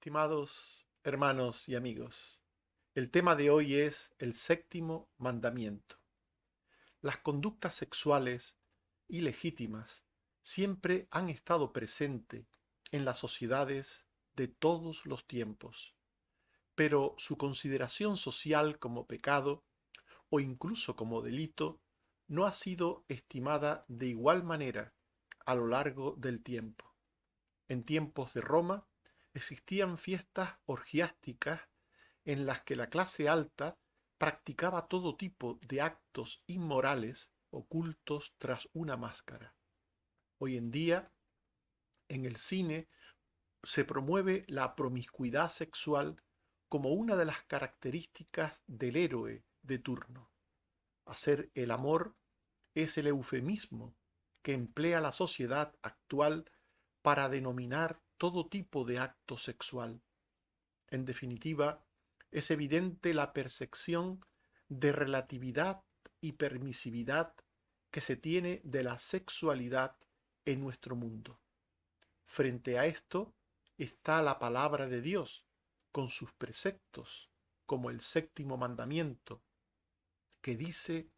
Estimados hermanos y amigos, el tema de hoy es el séptimo mandamiento. Las conductas sexuales ilegítimas siempre han estado presentes en las sociedades de todos los tiempos, pero su consideración social como pecado o incluso como delito no ha sido estimada de igual manera a lo largo del tiempo. En tiempos de Roma existían fiestas orgiásticas en las que la clase alta practicaba todo tipo de actos inmorales ocultos tras una máscara. Hoy en día, en el cine, se promueve la promiscuidad sexual como una de las características del héroe de turno. Hacer el amor es el eufemismo que emplea la sociedad actual para denominar todo tipo de acto sexual. En definitiva, es evidente la percepción de relatividad y permisividad que se tiene de la sexualidad en nuestro mundo. Frente a esto está la palabra de Dios, con sus preceptos, como el séptimo mandamiento, que dice,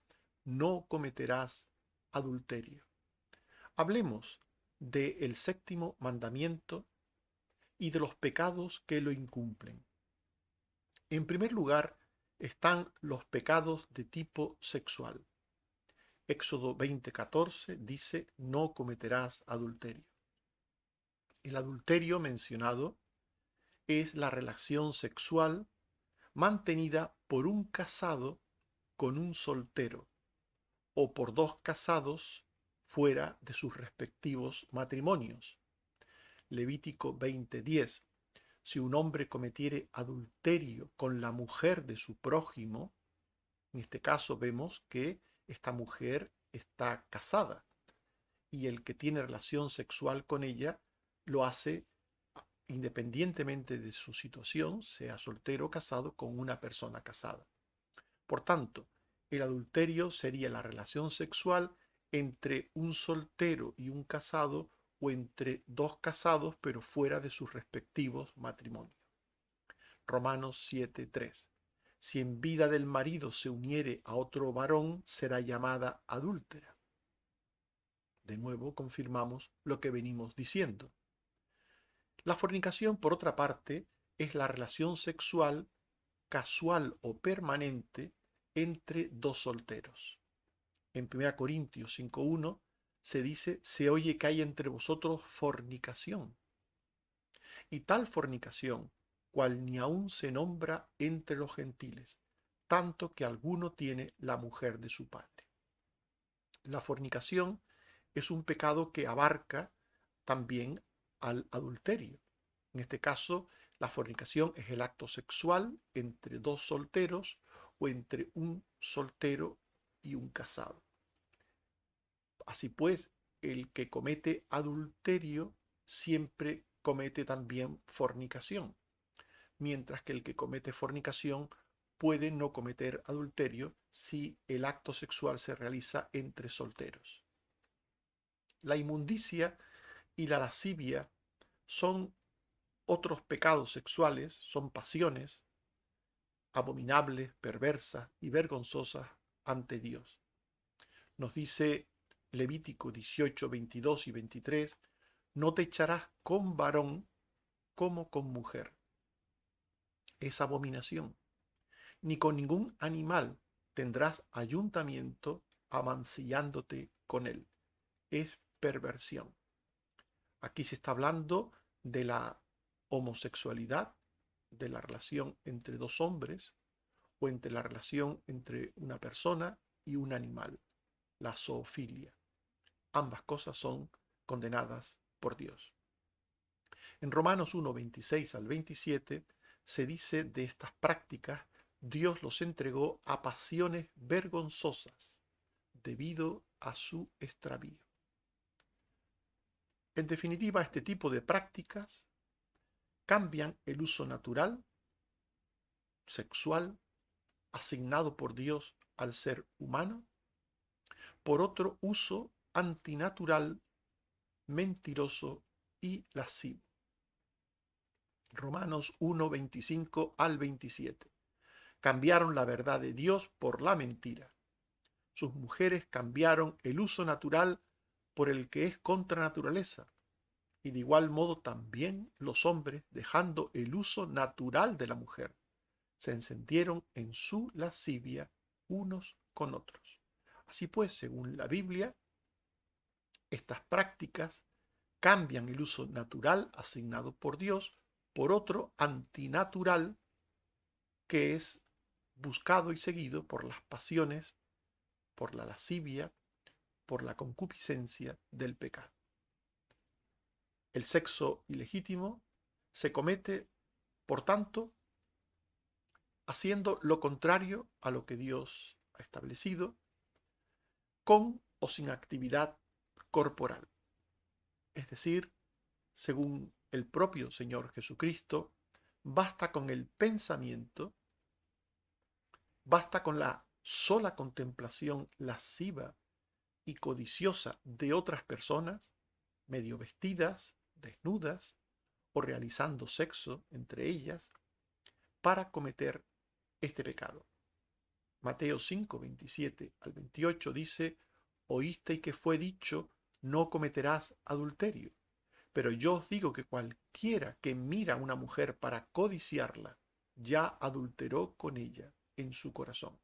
no cometerás adulterio. Hablemos del séptimo mandamiento y de los pecados que lo incumplen. En primer lugar están los pecados de tipo sexual. Éxodo 20:14 dice, no cometerás adulterio. El adulterio mencionado es la relación sexual mantenida por un casado con un soltero o por dos casados fuera de sus respectivos matrimonios. Levítico 20:10. Si un hombre cometiere adulterio con la mujer de su prójimo, en este caso vemos que esta mujer está casada y el que tiene relación sexual con ella lo hace independientemente de su situación, sea soltero o casado, con una persona casada. Por tanto, el adulterio sería la relación sexual entre un soltero y un casado o entre dos casados pero fuera de sus respectivos matrimonios. Romanos 7:3. Si en vida del marido se uniere a otro varón, será llamada adúltera. De nuevo confirmamos lo que venimos diciendo. La fornicación, por otra parte, es la relación sexual casual o permanente entre dos solteros. En 1 Corintios 5:1 se dice, se oye que hay entre vosotros fornicación. Y tal fornicación, cual ni aun se nombra entre los gentiles, tanto que alguno tiene la mujer de su padre. La fornicación es un pecado que abarca también al adulterio. En este caso, la fornicación es el acto sexual entre dos solteros o entre un soltero y un casado. Así pues, el que comete adulterio siempre comete también fornicación, mientras que el que comete fornicación puede no cometer adulterio si el acto sexual se realiza entre solteros. La inmundicia y la lascivia son otros pecados sexuales, son pasiones abominables, perversas y vergonzosas ante Dios. Nos dice Levítico 18, 22 y 23, no te echarás con varón como con mujer. Es abominación. Ni con ningún animal tendrás ayuntamiento amancillándote con él. Es perversión. Aquí se está hablando de la homosexualidad, de la relación entre dos hombres o entre la relación entre una persona y un animal, la zoofilia. Ambas cosas son condenadas por Dios. En Romanos 1, 26 al 27 se dice de estas prácticas, Dios los entregó a pasiones vergonzosas debido a su extravío. En definitiva, este tipo de prácticas cambian el uso natural, sexual, asignado por Dios al ser humano, por otro uso antinatural, mentiroso y lascivo. Romanos 1, 25 al 27. Cambiaron la verdad de Dios por la mentira. Sus mujeres cambiaron el uso natural por el que es contra naturaleza. Y de igual modo también los hombres, dejando el uso natural de la mujer, se encendieron en su lascivia unos con otros. Así pues, según la Biblia, estas prácticas cambian el uso natural asignado por Dios por otro antinatural que es buscado y seguido por las pasiones, por la lascivia, por la concupiscencia del pecado. El sexo ilegítimo se comete, por tanto, haciendo lo contrario a lo que Dios ha establecido, con o sin actividad corporal. Es decir, según el propio Señor Jesucristo, basta con el pensamiento, basta con la sola contemplación lasciva y codiciosa de otras personas, medio vestidas, desnudas, o realizando sexo entre ellas, para cometer este pecado. Mateo 5, 27 al 28 dice, oísteis que fue dicho, no cometerás adulterio. Pero yo os digo que cualquiera que mira a una mujer para codiciarla, ya adulteró con ella en su corazón.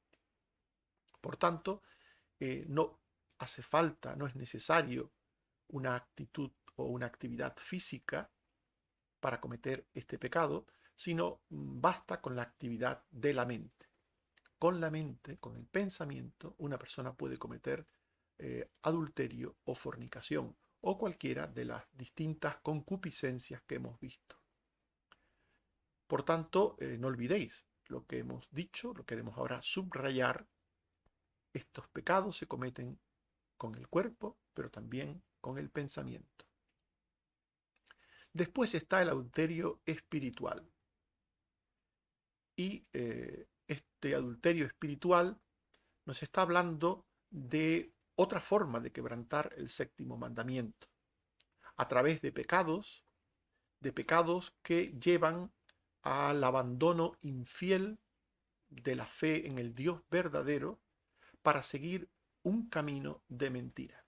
Por tanto, no hace falta, no es necesario una actitud o una actividad física para cometer este pecado, sino basta con la actividad de la mente. Con la mente, con el pensamiento, una persona puede cometer adulterio o fornicación o cualquiera de las distintas concupiscencias que hemos visto. Por tanto, no olvidéis lo que hemos dicho, lo queremos ahora subrayar. Estos pecados se cometen con el cuerpo, pero también con el pensamiento. Después está el adulterio espiritual. Y este adulterio espiritual nos está hablando de otra forma de quebrantar el séptimo mandamiento, a través de pecados que llevan al abandono infiel de la fe en el Dios verdadero para seguir un camino de mentira.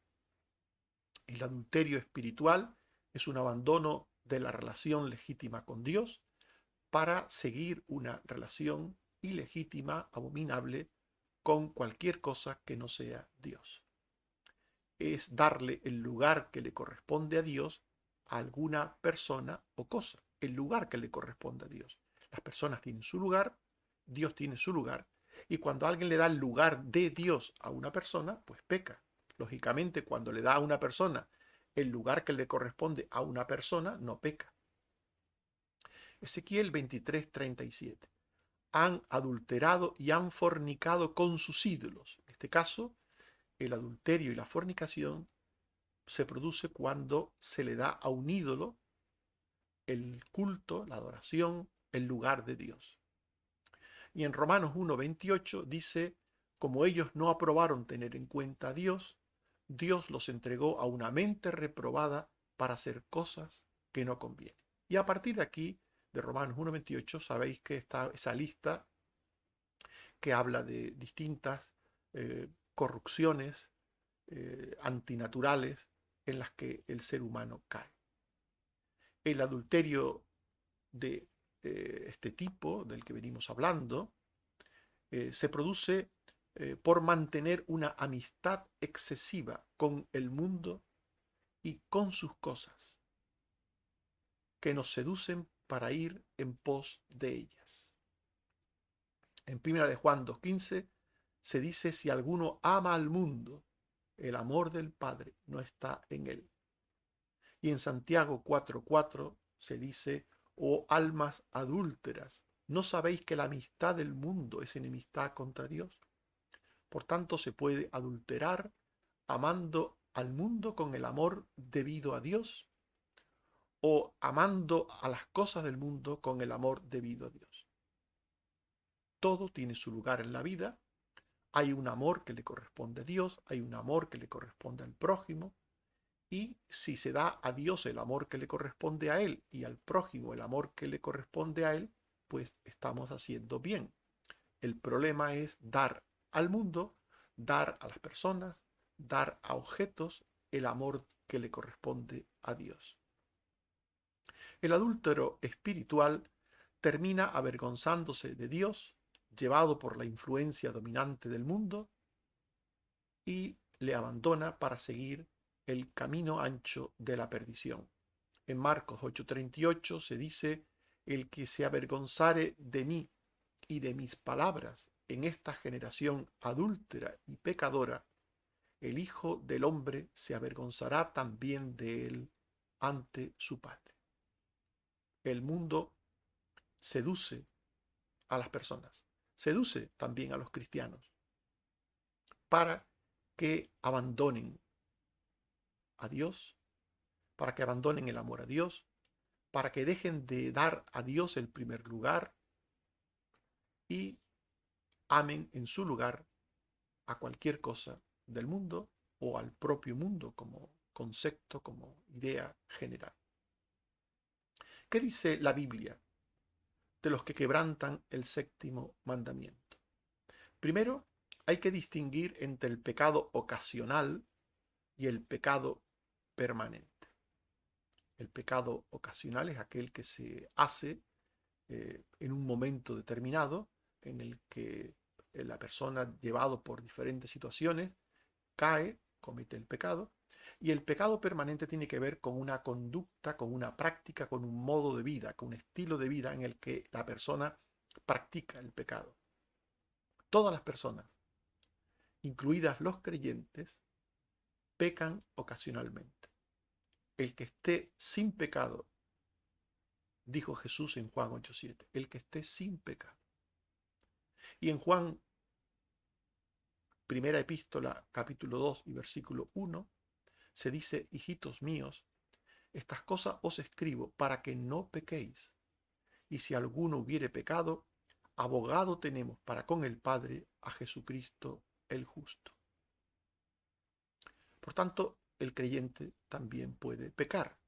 El adulterio espiritual es un abandono de la relación legítima con Dios para seguir una relación ilegítima, abominable, con cualquier cosa que no sea Dios. Es darle el lugar que le corresponde a Dios a alguna persona o cosa, el lugar que le corresponde a Dios. Las personas tienen su lugar, Dios tiene su lugar, y cuando alguien le da el lugar de Dios a una persona, pues peca. Lógicamente, cuando le da a una persona el lugar que le corresponde a una persona, no peca. Ezequiel 23:37. Han adulterado y han fornicado con sus ídolos. En este caso, el adulterio y la fornicación se produce cuando se le da a un ídolo el culto, la adoración, el lugar de Dios. Y en Romanos 1:28 dice, como ellos no aprobaron tener en cuenta a Dios, Dios los entregó a una mente reprobada para hacer cosas que no convienen. Y a partir de aquí, de Romanos 1:28, sabéis que está esa lista que habla de distintas corrupciones antinaturales en las que el ser humano cae. El adulterio de este tipo, del que venimos hablando, se produce por mantener una amistad excesiva con el mundo y con sus cosas, que nos seducen para ir en pos de ellas. En 1 de Juan 2:15 se dice, si alguno ama al mundo, el amor del Padre no está en él. Y en Santiago 4:4 se dice, oh almas adúlteras, ¿no sabéis que la amistad del mundo es enemistad contra Dios? Por tanto, se puede adulterar amando al mundo con el amor debido a Dios o amando a las cosas del mundo con el amor debido a Dios. Todo tiene su lugar en la vida. Hay un amor que le corresponde a Dios, hay un amor que le corresponde al prójimo, Y si se da a Dios el amor que le corresponde a Él y al prójimo el amor que le corresponde a Él, pues estamos haciendo bien. El problema es dar al mundo, dar a las personas, dar a objetos el amor que le corresponde a Dios. El adúltero espiritual termina avergonzándose de Dios, llevado por la influencia dominante del mundo, y le abandona para seguir el camino ancho de la perdición. En Marcos 8:38 se dice: el que se avergonzare de mí y de mis palabras en esta generación adúltera y pecadora, el Hijo del Hombre se avergonzará también de él ante su Padre. El mundo seduce a las personas, seduce también a los cristianos para que abandonen a Dios, para que abandonen el amor a Dios, para que dejen de dar a Dios el primer lugar y amen en su lugar a cualquier cosa del mundo o al propio mundo como concepto, como idea general. ¿Qué dice la Biblia de los que quebrantan el séptimo mandamiento? Primero, hay que distinguir entre el pecado ocasional y el pecado permanente. El pecado ocasional es aquel que se hace en un momento determinado en el que la persona, llevado por diferentes situaciones, cae, comete el pecado. Y el pecado permanente tiene que ver con una conducta, con una práctica, con un modo de vida, con un estilo de vida en el que la persona practica el pecado. Todas las personas, incluidas los creyentes, pecan ocasionalmente. El que esté sin pecado, dijo Jesús en Juan 8:7, el que esté sin pecado. Y en Juan, primera epístola, capítulo 2 y versículo 1, se dice: hijitos míos, estas cosas os escribo para que no pequéis. Y si alguno hubiere pecado, abogado tenemos para con el Padre, a Jesucristo el justo. Por tanto, el creyente también puede pecar,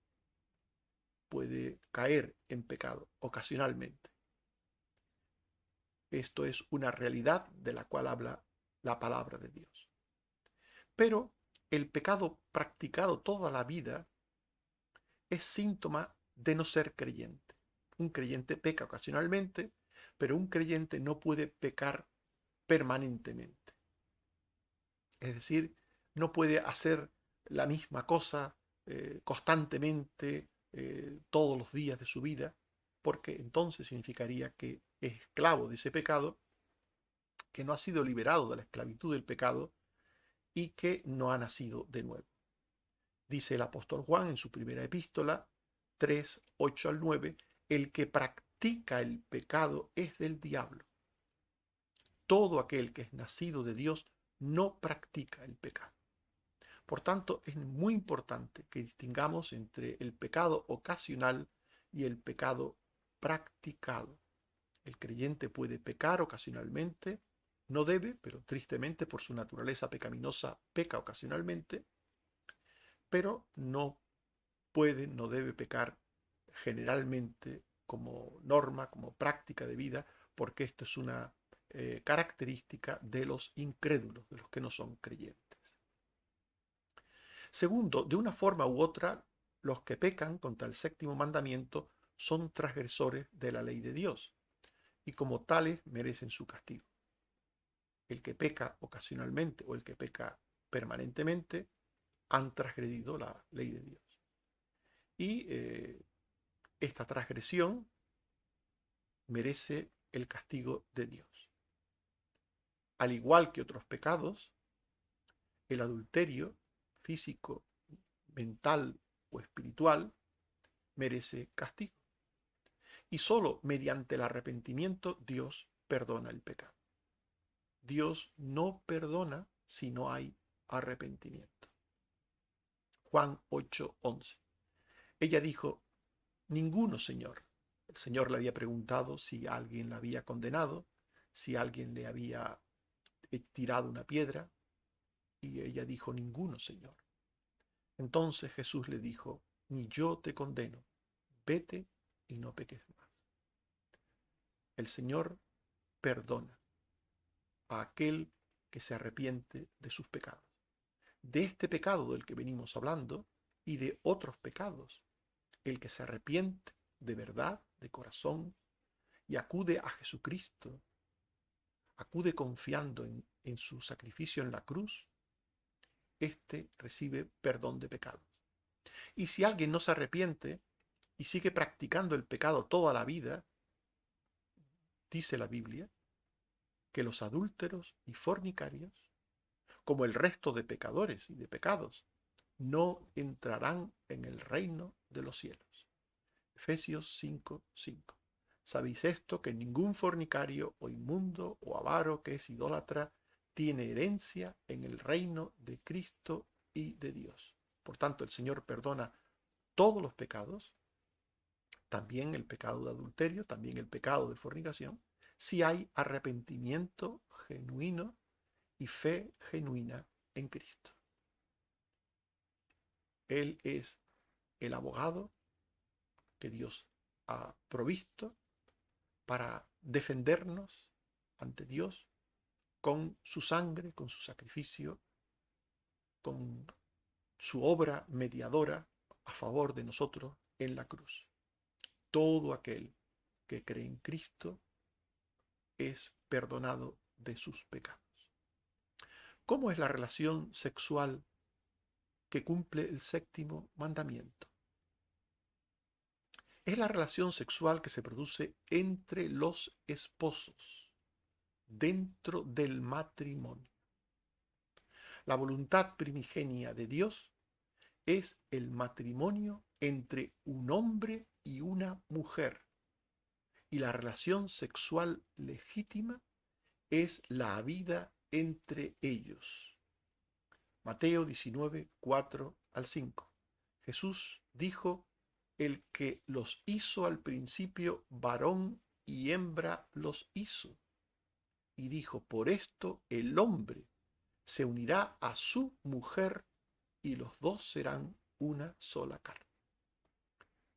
puede caer en pecado ocasionalmente. Esto es una realidad de la cual habla la palabra de Dios. Pero el pecado practicado toda la vida es síntoma de no ser creyente. Un creyente peca ocasionalmente, pero un creyente no puede pecar permanentemente. Es decir, no puede hacer la misma cosa constantemente todos los días de su vida, porque entonces significaría que es esclavo de ese pecado, que no ha sido liberado de la esclavitud del pecado y que no ha nacido de nuevo. Dice el apóstol Juan en su primera epístola 3:8-9, el que practica el pecado es del diablo. Todo aquel que es nacido de Dios no practica el pecado. Por tanto, es muy importante que distingamos entre el pecado ocasional y el pecado practicado. El creyente puede pecar ocasionalmente, no debe, pero tristemente por su naturaleza pecaminosa peca ocasionalmente, pero no puede, no debe pecar generalmente como norma, como práctica de vida, porque esto es una característica de los incrédulos, de los que no son creyentes. Segundo, de una forma u otra, los que pecan contra el séptimo mandamiento son transgresores de la ley de Dios y como tales merecen su castigo. El que peca ocasionalmente o el que peca permanentemente han transgredido la ley de Dios. Y esta transgresión merece el castigo de Dios. Al igual que otros pecados, el adulterio físico, mental o espiritual merece castigo. Y solo mediante el arrepentimiento Dios perdona el pecado. Dios no perdona si no hay arrepentimiento. Juan 8:11. Ella dijo: ninguno, Señor. El Señor le había preguntado si alguien la había condenado, si alguien le había tirado una piedra, y ella dijo: ninguno, Señor. Entonces Jesús le dijo: ni yo te condeno, vete y no peques más. El Señor perdona a aquel que se arrepiente de sus pecados. De este pecado del que venimos hablando y de otros pecados, el que se arrepiente de verdad, de corazón, y acude a Jesucristo, acude confiando en su sacrificio en la cruz, éste recibe perdón de pecados. Y si alguien no se arrepiente y sigue practicando el pecado toda la vida, dice la Biblia, que los adúlteros y fornicarios, como el resto de pecadores y de pecados, no entrarán en el reino de los cielos. Efesios 5:5. ¿Sabéis esto? Que ningún fornicario o inmundo o avaro que es idólatra tiene herencia en el reino de Cristo y de Dios. Por tanto, el Señor perdona todos los pecados, también el pecado de adulterio, también el pecado de fornicación, si hay arrepentimiento genuino y fe genuina en Cristo. Él es el abogado que Dios ha provisto para defendernos ante Dios con su sangre, con su sacrificio, con su obra mediadora a favor de nosotros en la cruz. Todo aquel que cree en Cristo es perdonado de sus pecados. ¿Cómo es la relación sexual que cumple el séptimo mandamiento? Es la relación sexual que se produce entre los esposos, dentro del matrimonio. La voluntad primigenia de Dios es el matrimonio entre un hombre y una mujer. Y la relación sexual legítima es la vida entre ellos. Mateo 19, 4 al 5. Jesús dijo: el que los hizo al principio, varón y hembra los hizo. Y dijo: por esto el hombre se unirá a su mujer y los dos serán una sola carne.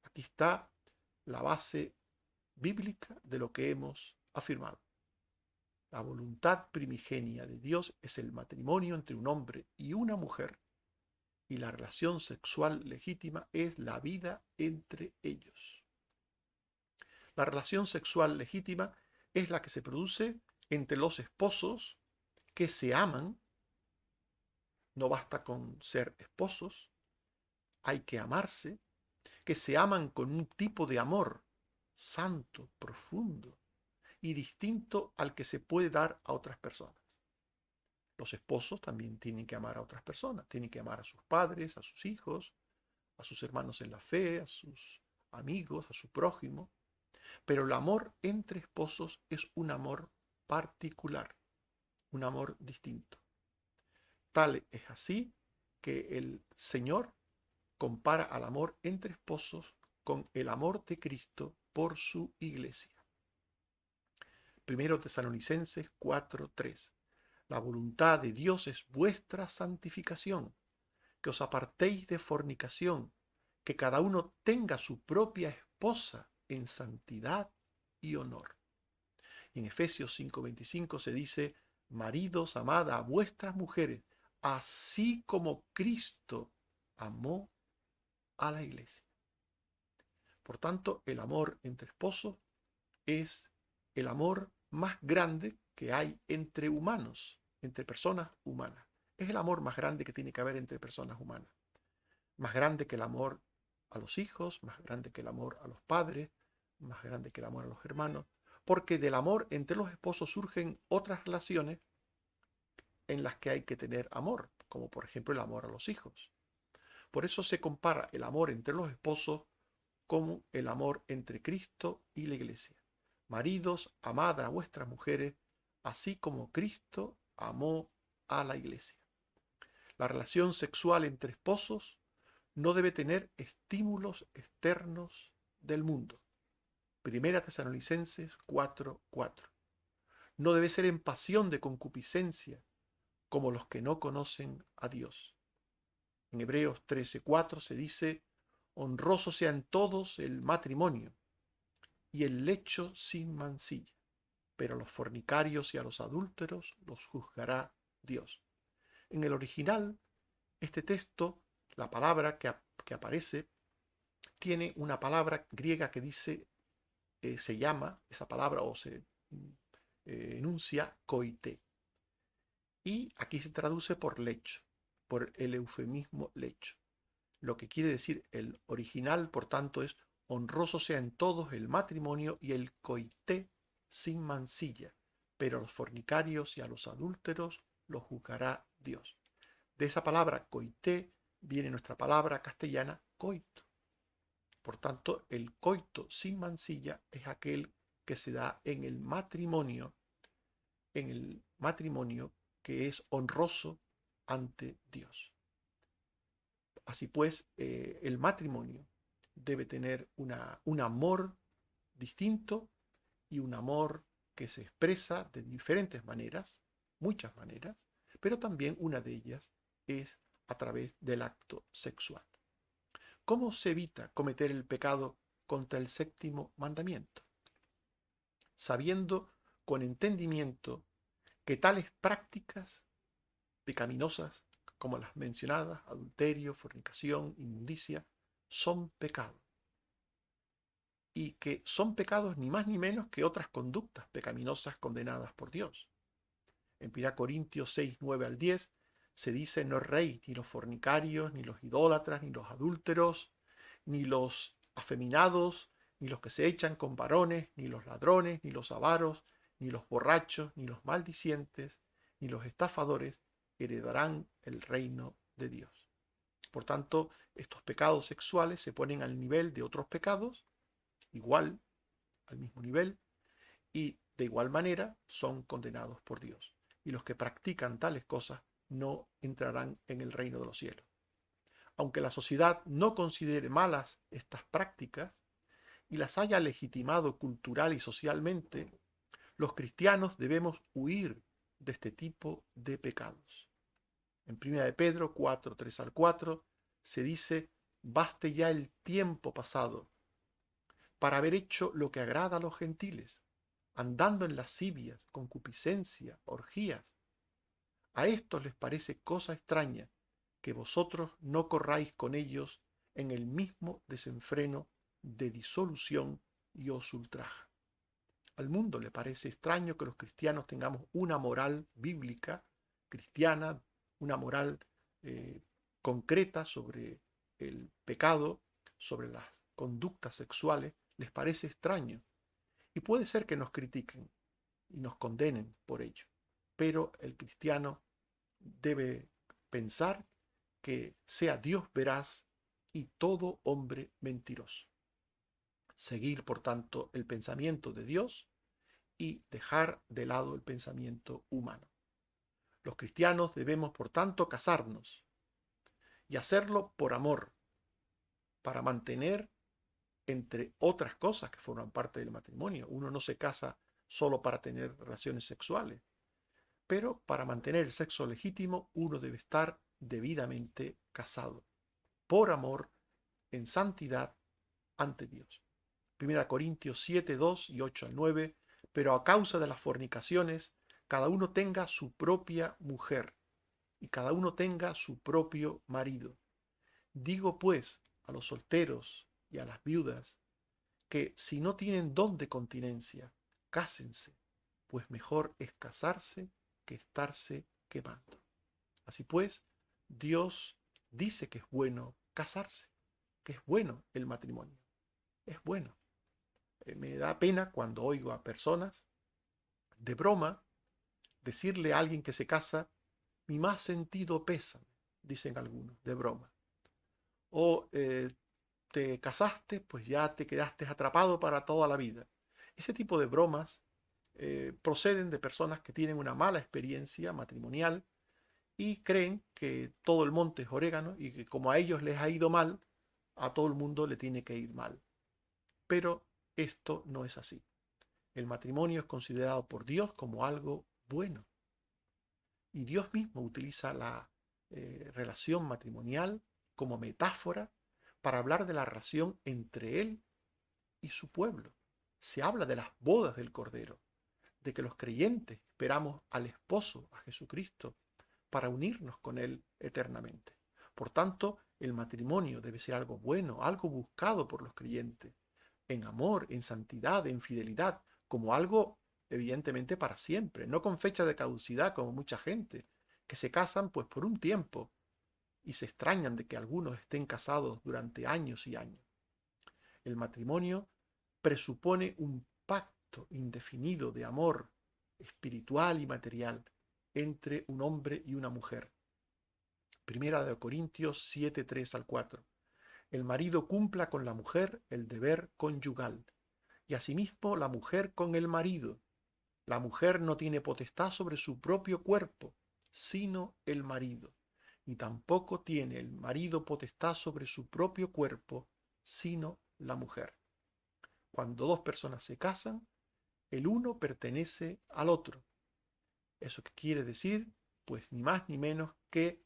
Aquí está la base bíblica de lo que hemos afirmado. La voluntad primigenia de Dios es el matrimonio entre un hombre y una mujer, y la relación sexual legítima es la vida entre ellos. La relación sexual legítima es la que se produce entre los esposos que se aman. No basta con ser esposos, hay que amarse, que se aman con un tipo de amor santo, profundo y distinto al que se puede dar a otras personas. Los esposos también tienen que amar a otras personas, tienen que amar a sus padres, a sus hijos, a sus hermanos en la fe, a sus amigos, a su prójimo. Pero el amor entre esposos es un amor particular, un amor distinto. Tal es así que el Señor compara al amor entre esposos con el amor de Cristo por su iglesia. Primero Tesalonicenses 4:3. La voluntad de Dios es vuestra santificación, que os apartéis de fornicación, que cada uno tenga su propia esposa en santidad y honor. En Efesios 5:25 se dice: maridos, amad a vuestras mujeres, así como Cristo amó a la iglesia. Por tanto, el amor entre esposos es el amor más grande que hay entre humanos, entre personas humanas. Es el amor más grande que tiene que haber entre personas humanas. Más grande que el amor a los hijos, más grande que el amor a los padres, más grande que el amor a los hermanos, porque del amor entre los esposos surgen otras relaciones en las que hay que tener amor, como por ejemplo el amor a los hijos. Por eso se compara el amor entre los esposos como el amor entre Cristo y la iglesia. Maridos, amad a vuestras mujeres, así como Cristo amó a la iglesia. La relación sexual entre esposos no debe tener estímulos externos del mundo. Primera Tesalonicenses 4:4. No debe ser en pasión de concupiscencia, como los que no conocen a Dios. En Hebreos 13:4 se dice, honroso sea en todos el matrimonio y el lecho sin mancilla, pero a los fornicarios y a los adúlteros los juzgará Dios. En el original, este texto, la palabra que aparece, tiene una palabra griega que dice, se llama, esa palabra o se enuncia koité. Y aquí se traduce por lecho, por el eufemismo lecho. Lo que quiere decir el original, por tanto, es honroso sea en todos el matrimonio y el coité sin mancilla, pero a los fornicarios y a los adúlteros los juzgará Dios. De esa palabra coité viene nuestra palabra castellana coito. Por tanto, el coito sin mancilla es aquel que se da en el matrimonio que es honroso ante Dios. Así pues, el matrimonio debe tener un amor distinto y un amor que se expresa de diferentes maneras, muchas maneras, pero también una de ellas es a través del acto sexual. ¿Cómo se evita cometer el pecado contra el séptimo mandamiento? Sabiendo con entendimiento que tales prácticas pecaminosas, como las mencionadas, adulterio, fornicación, inmundicia, son pecados. Y que son pecados ni más ni menos que otras conductas pecaminosas condenadas por Dios. En 1 Corintios 6, 9 al 10 se dice, no erréis ni los fornicarios, ni los idólatras, ni los adúlteros, ni los afeminados, ni los que se echan con varones, ni los ladrones, ni los avaros, ni los borrachos, ni los maldicientes, ni los estafadores heredarán el reino de Dios. Por tanto, estos pecados sexuales se ponen al nivel de otros pecados, igual, al mismo nivel, y de igual manera son condenados por Dios. Y los que practican tales cosas no entrarán en el reino de los cielos. Aunque la sociedad no considere malas estas prácticas y las haya legitimado cultural y socialmente, los cristianos debemos huir de este tipo de pecados. En 1 de Pedro 4, 3 al 4 se dice, baste ya el tiempo pasado para haber hecho lo que agrada a los gentiles, andando en lascivias, concupiscencia, orgías. A estos les parece cosa extraña que vosotros no corráis con ellos en el mismo desenfreno de disolución y os ultraja. Al mundo le parece extraño que los cristianos tengamos una moral bíblica, cristiana, una moral concreta sobre el pecado, sobre las conductas sexuales, les parece extraño. Y puede ser que nos critiquen y nos condenen por ello. Pero el cristiano debe pensar que sea Dios veraz y todo hombre mentiroso. Seguir, por tanto, el pensamiento de Dios y dejar de lado el pensamiento humano. Los cristianos debemos, por tanto, casarnos y hacerlo por amor, para mantener, entre otras cosas que forman parte del matrimonio. Uno no se casa solo para tener relaciones sexuales, pero para mantener el sexo legítimo uno debe estar debidamente casado, por amor, en santidad ante Dios. 1 Corintios 7, 2 y 8 al 9, pero a causa de las fornicaciones, cada uno tenga su propia mujer y cada uno tenga su propio marido. Digo pues a los solteros y a las viudas que si no tienen don de continencia, cásense, pues mejor es casarse que estarse quemando. Así pues, Dios dice que es bueno casarse, que es bueno el matrimonio, es bueno. Me da pena cuando oigo a personas de broma decirle a alguien que se casa, mi más sentido pésame, dicen algunos, de broma. O te casaste, pues ya te quedaste atrapado para toda la vida. Ese tipo de bromas proceden de personas que tienen una mala experiencia matrimonial y creen que todo el monte es orégano y que como a ellos les ha ido mal, a todo el mundo le tiene que ir mal. Pero esto no es así. El matrimonio es considerado por Dios como algo bueno. Y Dios mismo utiliza la relación matrimonial como metáfora para hablar de la relación entre él y su pueblo. Se habla de las bodas del Cordero, de que los creyentes esperamos al esposo, a Jesucristo, para unirnos con él eternamente. Por tanto, el matrimonio debe ser algo bueno, algo buscado por los creyentes, en amor, en santidad, en fidelidad, como algo evidentemente para siempre, no con fecha de caducidad como mucha gente, que se casan pues por un tiempo y se extrañan de que algunos estén casados durante años y años. El matrimonio presupone un pacto indefinido de amor espiritual y material entre un hombre y una mujer. Primera de Corintios 7, 3 al 4. El marido cumpla con la mujer el deber conyugal, y asimismo la mujer con el marido. La mujer no tiene potestad sobre su propio cuerpo, sino el marido, y tampoco tiene el marido potestad sobre su propio cuerpo, sino la mujer. Cuando dos personas se casan, el uno pertenece al otro. ¿Eso qué quiere decir? Pues ni más ni menos que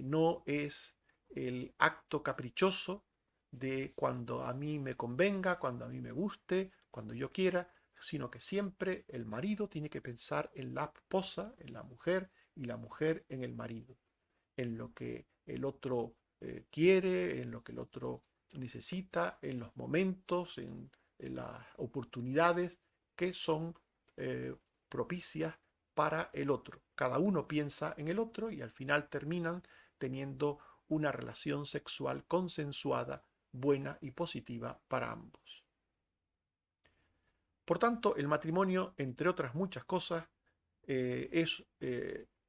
no es el acto caprichoso de cuando a mí me convenga, cuando a mí me guste, cuando yo quiera, sino que siempre el marido tiene que pensar en la esposa, en la mujer, y la mujer en el marido, en lo que el otro quiere, en lo que el otro necesita, en los momentos, en las oportunidades que son eh, propicias para el otro. Cada uno piensa en el otro y al final terminan teniendo una relación sexual consensuada, buena y positiva para ambos. Por tanto, el matrimonio, entre otras muchas cosas, es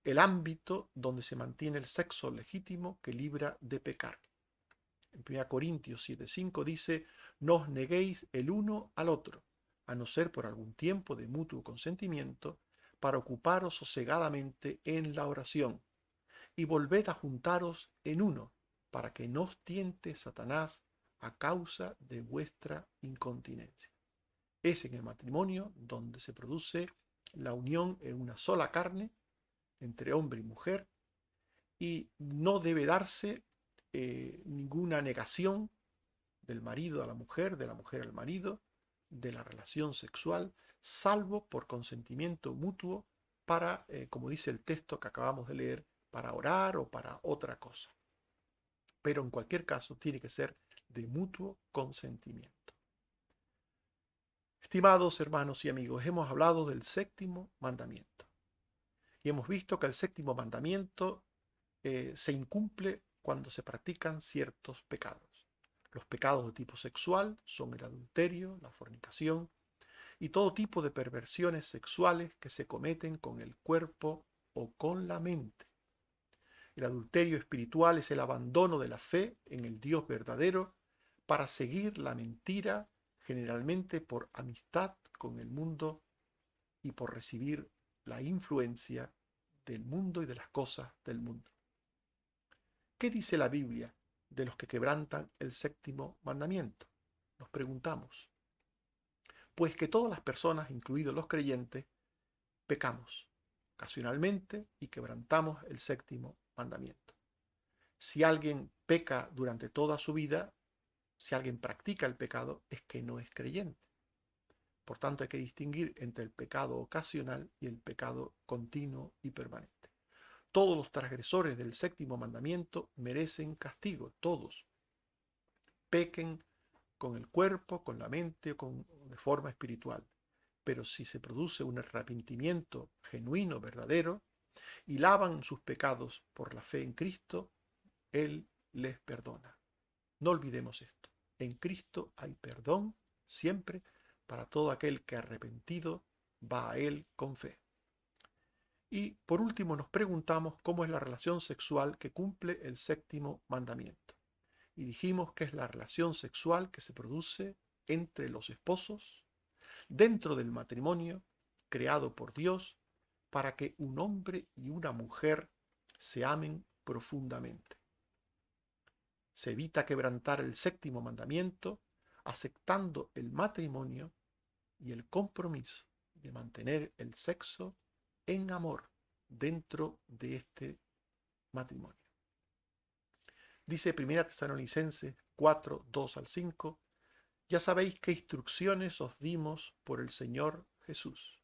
el ámbito donde se mantiene el sexo legítimo que libra de pecar. En 1 Corintios 7:5 dice, no os neguéis el uno al otro, a no ser por algún tiempo de mutuo consentimiento, para ocuparos sosegadamente en la oración, y volved a juntaros en uno, para que no os tiente Satanás a causa de vuestra incontinencia. Es en el matrimonio donde se produce la unión en una sola carne entre hombre y mujer y no debe darse ninguna negación del marido a la mujer, de la mujer al marido, de la relación sexual, salvo por consentimiento mutuo para, como dice el texto que acabamos de leer, para orar o para otra cosa. Pero en cualquier caso tiene que ser de mutuo consentimiento. Estimados hermanos y amigos, hemos hablado del séptimo mandamiento y hemos visto que el séptimo mandamiento se incumple cuando se practican ciertos pecados. Los pecados de tipo sexual son el adulterio, la fornicación y todo tipo de perversiones sexuales que se cometen con el cuerpo o con la mente. El adulterio espiritual es el abandono de la fe en el Dios verdadero para seguir la mentira, generalmente por amistad con el mundo y por recibir la influencia del mundo y de las cosas del mundo. ¿Qué dice la Biblia de los que quebrantan el séptimo mandamiento? Nos preguntamos. Pues que todas las personas, incluidos los creyentes, pecamos ocasionalmente y quebrantamos el séptimo mandamiento. Si alguien peca durante toda su vida, si alguien practica el pecado, es que no es creyente. Por tanto, hay que distinguir entre el pecado ocasional y el pecado continuo y permanente. Todos los transgresores del séptimo mandamiento merecen castigo, todos. Pequen con el cuerpo, con la mente o de forma espiritual. Pero si se produce un arrepentimiento genuino, verdadero, y lavan sus pecados por la fe en Cristo, Él les perdona. No olvidemos esto. En Cristo hay perdón siempre para todo aquel que arrepentido va a Él con fe. Y por último nos preguntamos cómo es la relación sexual que cumple el séptimo mandamiento. Y dijimos que es la relación sexual que se produce entre los esposos dentro del matrimonio creado por Dios para que un hombre y una mujer se amen profundamente. Se evita quebrantar el séptimo mandamiento aceptando el matrimonio y el compromiso de mantener el sexo en amor dentro de este matrimonio. Dice 1 Tesalonicenses 4, 2 al 5, ya sabéis qué instrucciones os dimos por el Señor Jesús,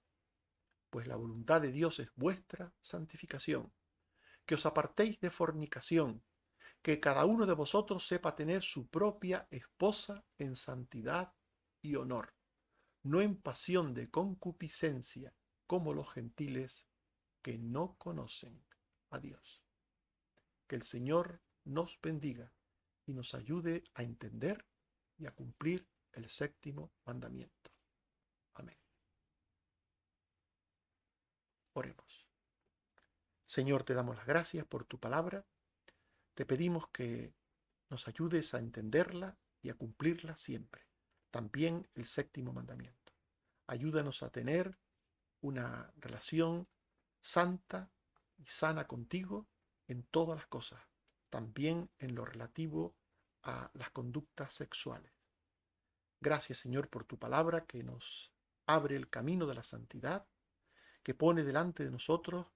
pues la voluntad de Dios es vuestra santificación, que os apartéis de fornicación, que cada uno de vosotros sepa tener su propia esposa en santidad y honor, no en pasión de concupiscencia, como los gentiles que no conocen a Dios. Que el Señor nos bendiga y nos ayude a entender y a cumplir el séptimo mandamiento. Amén. Oremos. Señor, te damos las gracias por tu palabra. Te pedimos que nos ayudes a entenderla y a cumplirla siempre. También el séptimo mandamiento. Ayúdanos a tener una relación santa y sana contigo en todas las cosas, también en lo relativo a las conductas sexuales. Gracias, Señor, por tu palabra que nos abre el camino de la santidad, que pone delante de nosotros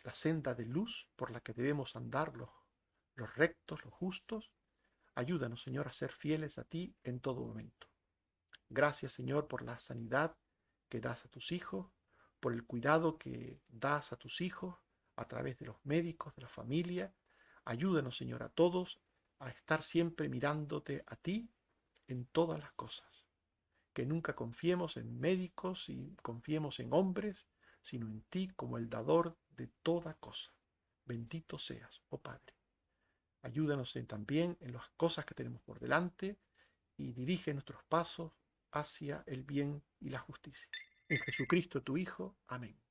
la senda de luz por la que debemos andar los rectos, los justos. Ayúdanos, Señor, a ser fieles a ti en todo momento. Gracias, Señor, por la sanidad que das a tus hijos, por el cuidado que das a tus hijos a través de los médicos, de la familia. Ayúdanos, Señor, a todos a estar siempre mirándote a ti en todas las cosas. Que nunca confiemos en médicos y confiemos en hombres, sino en ti como el dador de toda cosa. Bendito seas, oh Padre. Ayúdanos también en las cosas que tenemos por delante y dirige nuestros pasos hacia el bien y la justicia. En Jesucristo tu Hijo. Amén.